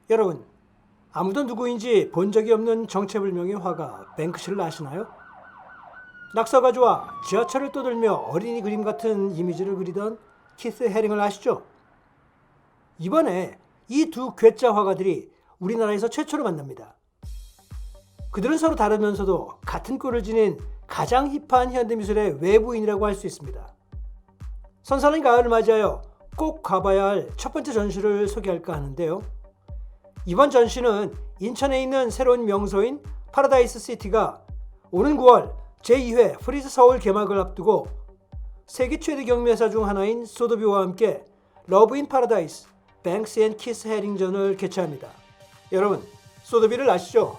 여러분, 아무도 누구인지 본 적이 없는 정체불명의 화가 뱅크시를 아시나요? 낙서가 좋아 지하철을 떠돌며 어린이 그림 같은 이미지를 그리던 키스 해링을 아시죠? 이번에 이 두 괴짜 화가들이 우리나라에서 최초로 만납니다. 그들은 서로 다르면서도 같은 꼴을 지닌 가장 힙한 현대미술의 외부인이라고 할 수 있습니다. 선선한 가을을 맞이하여 꼭 가봐야 할 첫 번째 전시를 소개할까 하는데요. 이번 전시는 인천에 있는 새로운 명소인 파라다이스 시티가 오는 9월 제2회 프리즈 서울 개막을 앞두고 세계 최대 경매사 중 하나인 소더비와 함께 러브 인 파라다이스 뱅크시 앤 키스 해링전을 개최합니다. 여러분, 소더비를 아시죠?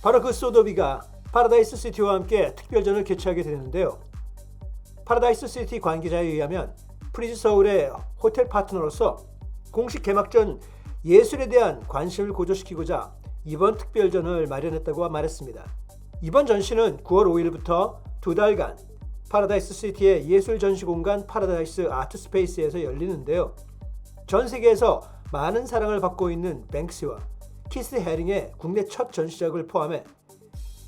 바로 그 소더비가 파라다이스 시티와 함께 특별전을 개최하게 되는데요. 파라다이스 시티 관계자에 의하면 프리즈 서울의 호텔 파트너로서 공식 개막 전 예술에 대한 관심을 고조시키고자 이번 특별전을 마련했다고 말했습니다. 이번 전시는 9월 5일부터 두 달간 파라다이스 시티의 예술 전시 공간 파라다이스 아트 스페이스에서 열리는데요. 전 세계에서 많은 사랑을 받고 있는 뱅크시와 키스 해링의 국내 첫 전시작을 포함해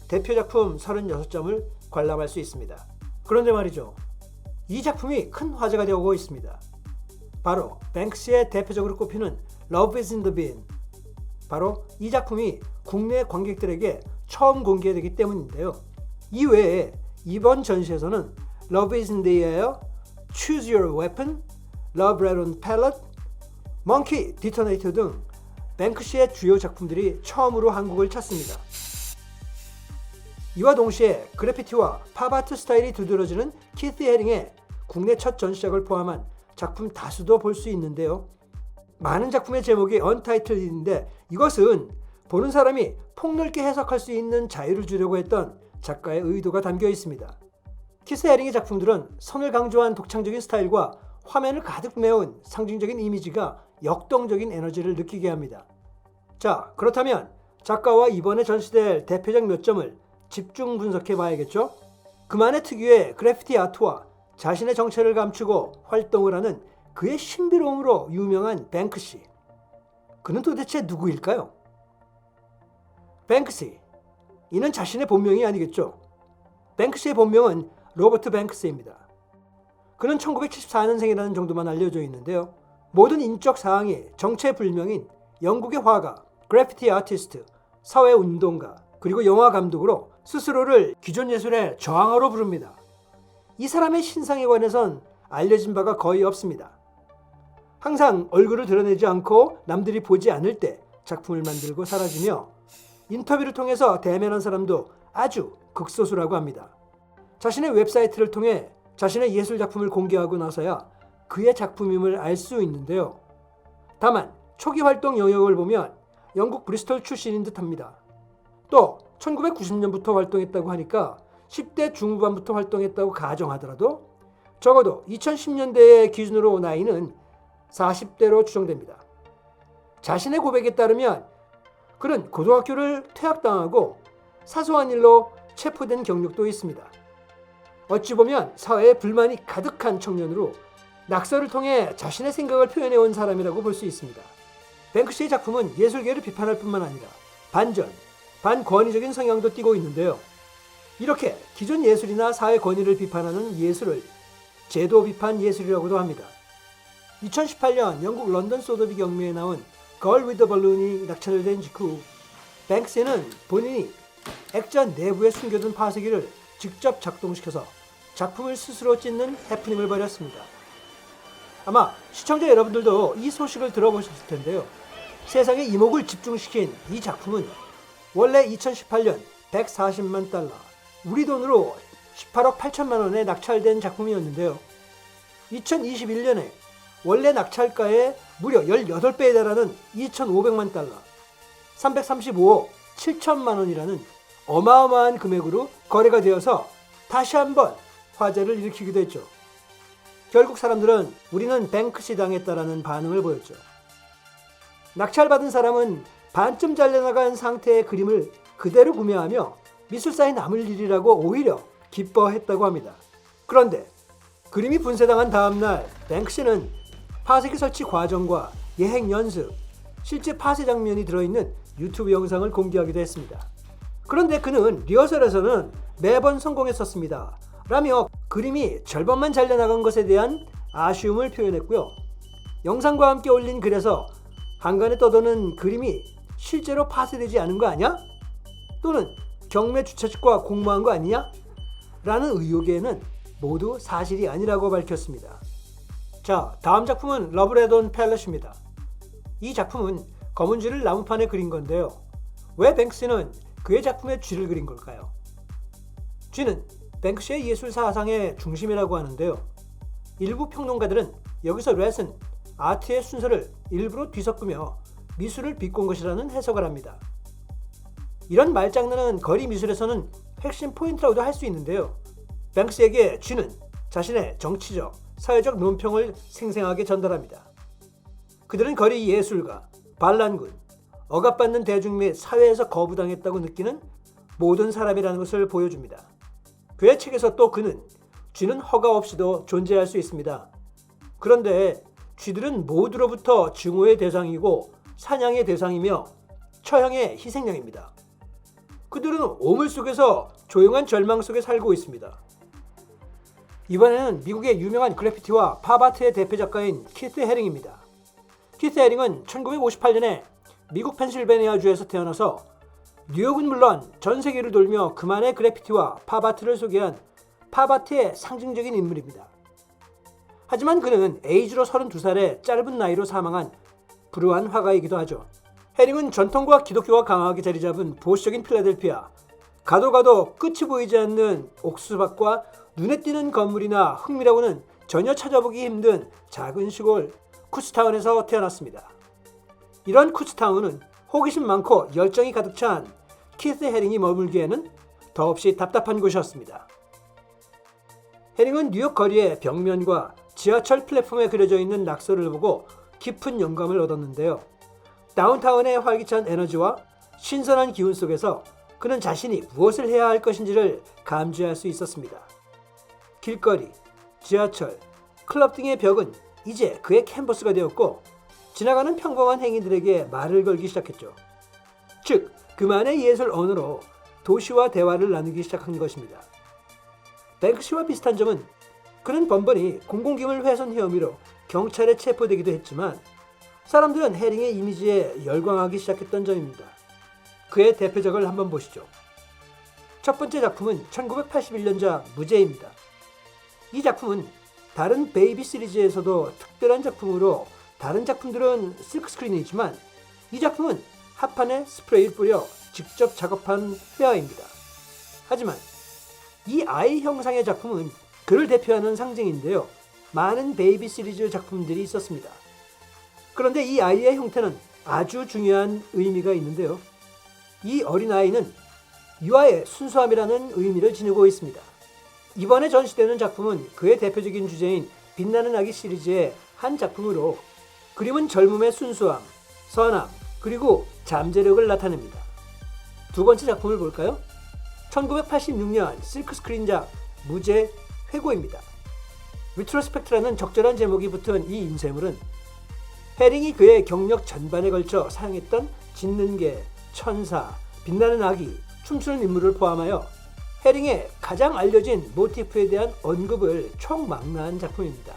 대표 작품 36점을 관람할 수 있습니다. 그런데 말이죠. 이 작품이 큰 화제가 되고 있습니다. 바로 뱅크시의 대표적으로 꼽히는 Love is in the Bin. 바로 이 작품이 국내 관객들에게 처음 공개되기 때문인데요. 이 외에 이번 전시에서는 Love is in the Air, Choose Your Weapon, Love Red on Palette, Monkey Detonator 등 뱅크시의 주요 작품들이 처음으로 한국을 찾습니다. 이와 동시에 그래피티와 팝아트 스타일이 두드러지는 키스 해링의 국내 첫 전시작을 포함한 작품 다수도 볼 수 있는데요. 많은 작품의 제목이 언타이틀인데 이것은 보는 사람이 폭넓게 해석할 수 있는 자유를 주려고 했던 작가의 의도가 담겨 있습니다. 키스 해링의 작품들은 선을 강조한 독창적인 스타일과 화면을 가득 메운 상징적인 이미지가 역동적인 에너지를 느끼게 합니다. 자, 그렇다면 작가와 이번에 전시될 대표작 몇 점을 집중 분석해 봐야겠죠? 그만의 특유의 그래피티 아트와 자신의 정체를 감추고 활동을 하는 그의 신비로움으로 유명한 뱅크시. 그는 도대체 누구일까요? 뱅크시. 이는 자신의 본명이 아니겠죠. 뱅크시의 본명은 로버트 뱅크스입니다. 그는 1974년생이라는 정도만 알려져 있는데요. 모든 인적 사항이 정체불명인 영국의 화가, 그래피티 아티스트, 사회운동가, 그리고 영화 감독으로 스스로를 기존 예술의 저항어로 부릅니다. 이 사람의 신상에 관해선 알려진 바가 거의 없습니다. 항상 얼굴을 드러내지 않고 남들이 보지 않을 때 작품을 만들고 사라지며 인터뷰를 통해서 대면한 사람도 아주 극소수라고 합니다. 자신의 웹사이트를 통해 자신의 예술 작품을 공개하고 나서야 그의 작품임을 알 수 있는데요. 다만 초기 활동 영역을 보면 영국 브리스톨 출신인 듯합니다. 또 1990년부터 활동했다고 하니까 10대 중후반부터 활동했다고 가정하더라도 적어도 2010년대의 기준으로 나이는 40대로 추정됩니다. 자신의 고백에 따르면 그는 고등학교를 퇴학당하고 사소한 일로 체포된 경력도 있습니다. 어찌 보면 사회에 불만이 가득한 청년으로 낙서를 통해 자신의 생각을 표현해온 사람이라고 볼 수 있습니다. 뱅크시의 작품은 예술계를 비판할 뿐만 아니라 반전, 반권위적인 성향도 띠고 있는데요. 이렇게 기존 예술이나 사회 권위를 비판하는 예술을 제도 비판 예술이라고도 합니다. 2018년 영국 런던 소더비 경매에 나온 Girl with the Balloon이 낙찰된 직후 뱅크시는 본인이 액자 내부에 숨겨둔 파쇄기를 직접 작동시켜서 작품을 스스로 찢는 해프닝을 벌였습니다. 아마 시청자 여러분들도 이 소식을 들어보셨을 텐데요. 세상의 이목을 집중시킨 이 작품은 원래 2018년 140만 달러, 우리 돈으로 18억 8천만 원에 낙찰된 작품이었는데요. 2021년에 원래 낙찰가의 무려 18배에 달하는 2,500만 달러, 335억 7천만 원이라는 어마어마한 금액으로 거래가 되어서 다시 한번 화제를 일으키기도 했죠. 결국 사람들은 우리는 뱅크시 당했다라는 반응을 보였죠. 낙찰받은 사람은 반쯤 잘려나간 상태의 그림을 그대로 구매하며 미술사에 남을 일이라고 오히려 기뻐했다고 합니다. 그런데 그림이 분쇄당한 다음날 뱅크시는 파쇄기 설치 과정과 예행 연습, 실제 파쇄 장면이 들어있는 유튜브 영상을 공개하기도 했습니다. 그런데 그는 리허설에서는 매번 성공했었습니다 라며 그림이 절반만 잘려나간 것에 대한 아쉬움을 표현했고요. 영상과 함께 올린 글에서 한간에 떠도는 그림이 실제로 파쇄되지 않은 거 아니야? 또는 경매 주최 측과 공모한 거 아니냐? 라는 의혹에는 모두 사실이 아니라고 밝혔습니다. 자, 다음 작품은 러브레돈 팰렛입니다. 이 작품은 검은 쥐를 나무판에 그린 건데요. 왜 뱅크시는 그의 작품에 쥐를 그린 걸까요? 쥐는 뱅크시의 예술 사상의 중심이라고 하는데요. 일부 평론가들은 여기서 렛은 아트의 순서를 일부러 뒤섞으며 미술을 비꼰 것이라는 해석을 합니다. 이런 말장난은 거리 미술에서는 핵심 포인트라고도 할 수 있는데요. 뱅크시에게 쥐는 자신의 정치적, 사회적 논평을 생생하게 전달합니다. 그들은 거리 예술가, 반란군, 억압받는 대중 및 사회에서 거부당했다고 느끼는 모든 사람이라는 것을 보여줍니다. 그의 책에서 또 그는 쥐는 허가 없이도 존재할 수 있습니다. 그런데 쥐들은 모두로부터 증오의 대상이고 사냥의 대상이며 처형의 희생양입니다. 그들은 오물 속에서 조용한 절망 속에 살고 있습니다. 이번에는 미국의 유명한 그래피티와 팝아트의 대표 작가인 키스 헤링입니다. 키스 헤링은 1958년에 미국 펜실베니아주에서 태어나서 뉴욕은 물론 전 세계를 돌며 그만의 그래피티와 팝아트를 소개한 팝아트의 상징적인 인물입니다. 하지만 그는 에이즈로 32살의 짧은 나이로 사망한 불우한 화가이기도 하죠. 헤링은 전통과 기독교가 강하게 자리잡은 보수적인 필라델피아, 가도 끝이 보이지 않는 옥수수밭과 눈에 띄는 건물이나 흥미라고는 전혀 찾아보기 힘든 작은 시골 쿠츠타운에서 태어났습니다. 이런 쿠츠타운은 호기심 많고 열정이 가득 찬 키스 헤링이 머물기에는 더없이 답답한 곳이었습니다. 헤링은 뉴욕 거리의 벽면과 지하철 플랫폼에 그려져 있는 낙서를 보고 깊은 영감을 얻었는데요. 다운타운의 활기찬 에너지와 신선한 기운 속에서 그는 자신이 무엇을 해야 할 것인지를 감지할 수 있었습니다. 길거리, 지하철, 클럽 등의 벽은 이제 그의 캔버스가 되었고 지나가는 평범한 행인들에게 말을 걸기 시작했죠. 즉, 그만의 예술 언어로 도시와 대화를 나누기 시작한 것입니다. 뱅크시와 비슷한 점은 그는 번번이 공공기물 훼손 혐의로 경찰에 체포되기도 했지만 사람들은 헤링의 이미지에 열광하기 시작했던 점입니다. 그의 대표작을 한번 보시죠. 첫 번째 작품은 1981년작 무제입니다. 이 작품은 다른 베이비 시리즈에서도 특별한 작품으로 다른 작품들은 실크스크린이지만 이 작품은 합판에 스프레이를 뿌려 직접 작업한 회화입니다. 하지만 이 아이 형상의 작품은 그를 대표하는 상징인데요. 많은 베이비 시리즈 작품들이 있었습니다. 그런데 이 아이의 형태는 아주 중요한 의미가 있는데요. 이 어린아이는 유아의 순수함이라는 의미를 지니고 있습니다. 이번에 전시되는 작품은 그의 대표적인 주제인 빛나는 아기 시리즈의 한 작품으로 그림은 젊음의 순수함, 선함, 그리고 잠재력을 나타냅니다. 두 번째 작품을 볼까요? 1986년 실크스크린작 무제 회고입니다. 리트로스펙트라는 적절한 제목이 붙은 이 인쇄물은 헤링이 그의 경력 전반에 걸쳐 사용했던 짖는 개, 천사, 빛나는 아기, 춤추는 인물을 포함하여 헤링의 가장 알려진 모티프에 대한 언급을 총망라한 작품입니다.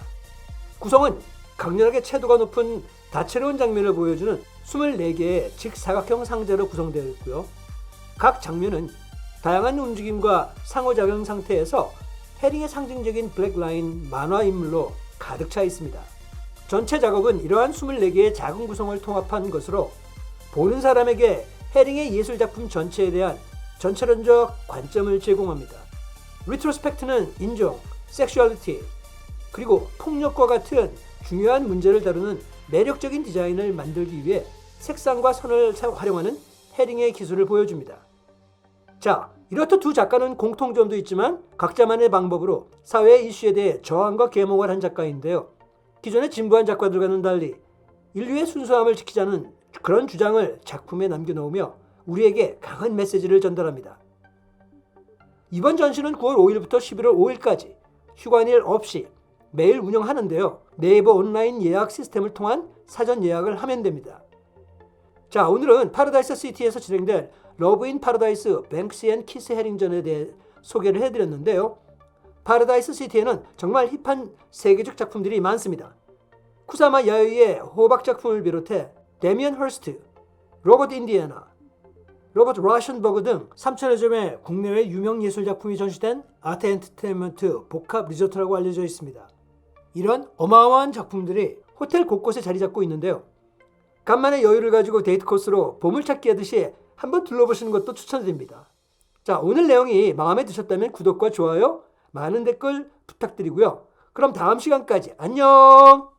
구성은 강렬하게 채도가 높은 다채로운 장면을 보여주는 24개의 직사각형 상자로 구성되어 있고요. 각 장면은 다양한 움직임과 상호작용 상태에서 헤링의 상징적인 블랙라인 만화 인물로 가득 차 있습니다. 전체 작업은 이러한 24개의 작은 구성을 통합한 것으로 보는 사람에게 헤링의 예술작품 전체에 대한 전체론적 관점을 제공합니다. 리트로스펙트는 인종, 섹슈얼리티, 그리고 폭력과 같은 중요한 문제를 다루는 매력적인 디자인을 만들기 위해 색상과 선을 활용하는 헤링의 기술을 보여줍니다. 자, 이렇듯 두 작가는 공통점도 있지만 각자만의 방법으로 사회의 이슈에 대해 저항과 계몽을 한 작가인데요. 기존의 진부한 작가들과는 달리 인류의 순수함을 지키자는 그런 주장을 작품에 남겨놓으며 우리에게 강한 메시지를 전달합니다. 이번 전시는 9월 5일부터 11월 5일까지 휴관일 없이 매일 운영하는데요. 네이버 온라인 예약 시스템을 통한 사전 예약을 하면 됩니다. 자, 오늘은 파라다이스 시티에서 진행된 러브 인 파라다이스 뱅크시 앤 키스 해링전에 대해 소개를 해드렸는데요. 파라다이스 시티에는 정말 힙한 세계적 작품들이 많습니다. 쿠사마 야유이의 호박 작품을 비롯해 데미안 허스트, 로버트 인디애나, 로버트 라션버그 등 3천여 점의 국내외 유명 예술 작품이 전시된 아트 엔터테인먼트 복합 리조트라고 알려져 있습니다. 이런 어마어마한 작품들이 호텔 곳곳에 자리 잡고 있는데요. 간만에 여유를 가지고 데이트 코스로 보물찾기 하듯이 한번 둘러보시는 것도 추천드립니다. 자, 오늘 내용이 마음에 드셨다면 구독과 좋아요, 많은 댓글 부탁드리고요. 그럼 다음 시간까지 안녕!